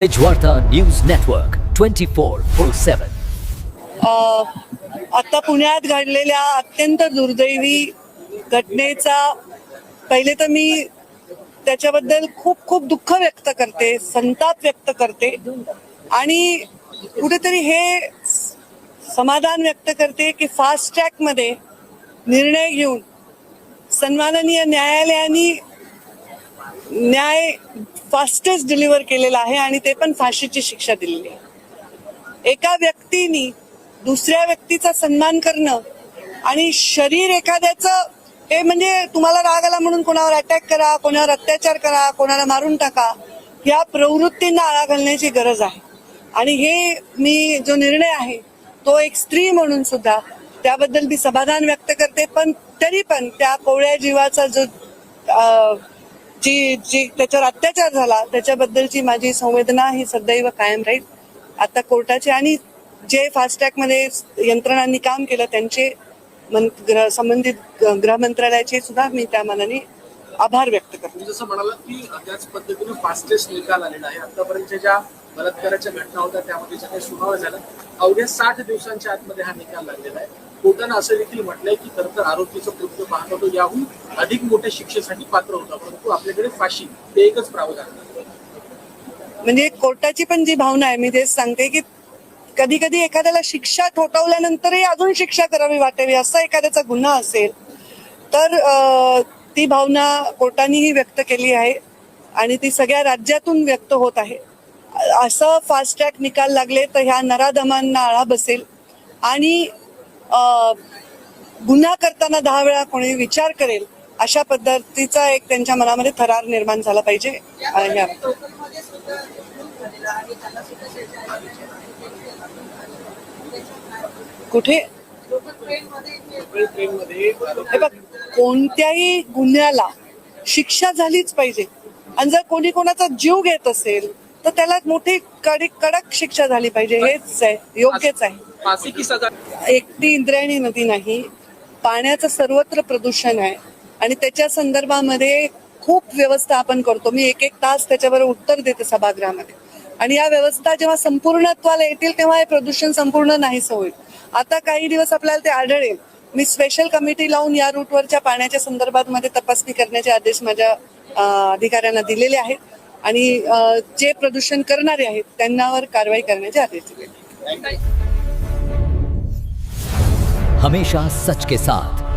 Ejwarta News Network 24/7. आता पुण्यात घडलेल्या अत्यंत दुर्दैवी घटनेचा पहिले तर मी त्याच्याबद्दल खूप खूप दुःख व्यक्त करते, संताप व्यक्त करते आणि कुठेतरी हे समाधान व्यक्त करते की फास्ट ट्रॅक मध्ये निर्णय घेऊन सन्माननीय न्यायालयाने न्याय फास्टेस्ट डिलिव्हर केलेला आहे आणि ते पण फाशीची शिक्षा दिलेली आहे. एका व्यक्तीने दुसऱ्या व्यक्तीचा सन्मान करणं आणि शरीर एखाद्याचं हे म्हणजे तुम्हाला राग आला म्हणून कोणावर अटॅक करा, कोणावर अत्याचार करा, कोणाला मारून टाका, या प्रवृत्तींना आळा घालण्याची गरज आहे. आणि हे मी जो निर्णय आहे तो एक स्त्री म्हणून सुद्धा त्याबद्दल मी समाधान व्यक्त करते. पण तरी पण त्या कोवळ्या जीवाचा जो जी त्याच्यावर अत्याचार झाला त्याच्याबद्दलची माझी संवेदना ही सदैव कायम राहील. आता कोर्टाचे आणि जे फास्ट ट्रॅक मध्ये यंत्रणांनी काम केलं त्यांचे संबंधित गृह मंत्रालयाचे सुद्धा मी त्या मानाने आभार व्यक्त करतो. जसं म्हणालात की त्याच पद्धतीने फास्टेस्ट निकाल आलेला आहे. आतापर्यंत ज्या बलात्काराच्या घटना होत्या त्यामध्ये ज्या काही सुनावण्या झाल्या अवघ्या 60 दिवसांच्या आतमध्ये हा निकाल लागलेला आहे. कोर्टानं असं देखील म्हटलंय की खरं तर आरोपीचं कृत्य पाहता तो याहून अधिक मोठ्या शिक्षेसाठी पात्र होता, परंतु आपल्याकडे फाशी हे एकच प्रावधान आहे. म्हणजे कोर्टाची पण जी भावना आहे मी तेच सांगते की कधी कधी एखाद्याला शिक्षा ठोठावल्यानंतरही अजून शिक्षा करावी वाटावी असा एखाद्याचा गुन्हा असेल तर ती भावना कोर्टानेही व्यक्त केली आहे आणि ती सगळ्या राज्यातून व्यक्त होत आहे. असं फास्ट ट्रॅक निकाल लागले तर ह्या नराधमांना आळा बसेल आणि गुन्हा करताना 10 वेळा कोणी विचार करेल अशा पद्धतीचा एक त्यांच्या मनामध्ये थरार निर्माण झाला पाहिजे. कुठे हे बघ, कोणत्याही गुन्ह्याला शिक्षा झालीच पाहिजे आणि जर कोणी कोणाचा जीव घेत असेल तर त्याला मोठी कडक शिक्षा झाली पाहिजे. हेच आहे, योग्यच आहे. फाशी की सजा एकटी इंद्रायणी नदी नाही, पाण्याचं सर्वत्र प्रदूषण आहे आणि त्याच्या संदर्भामध्ये खूप व्यवस्था आपण करतो. मी एक तास त्याच्यावर उत्तर देते सभागृहामध्ये आणि या व्यवस्था जेव्हा संपूर्णत्वाला येतील तेव्हा हे प्रदूषण संपूर्ण नाहीसं होईल. आता काही दिवस आपल्याला ते आढळेल. मी स्पेशल कमिटी लावून या रूटवरच्या पाण्याच्या संदर्भात मध्ये तपासणी करण्याचे आदेश माझ्या अधिकाऱ्यांना दिलेले आहेत आणि जे प्रदूषण करणारे आहेत त्यांच्यावर कारवाई करण्याचे आदेश दिले. हमेशा सच के साथ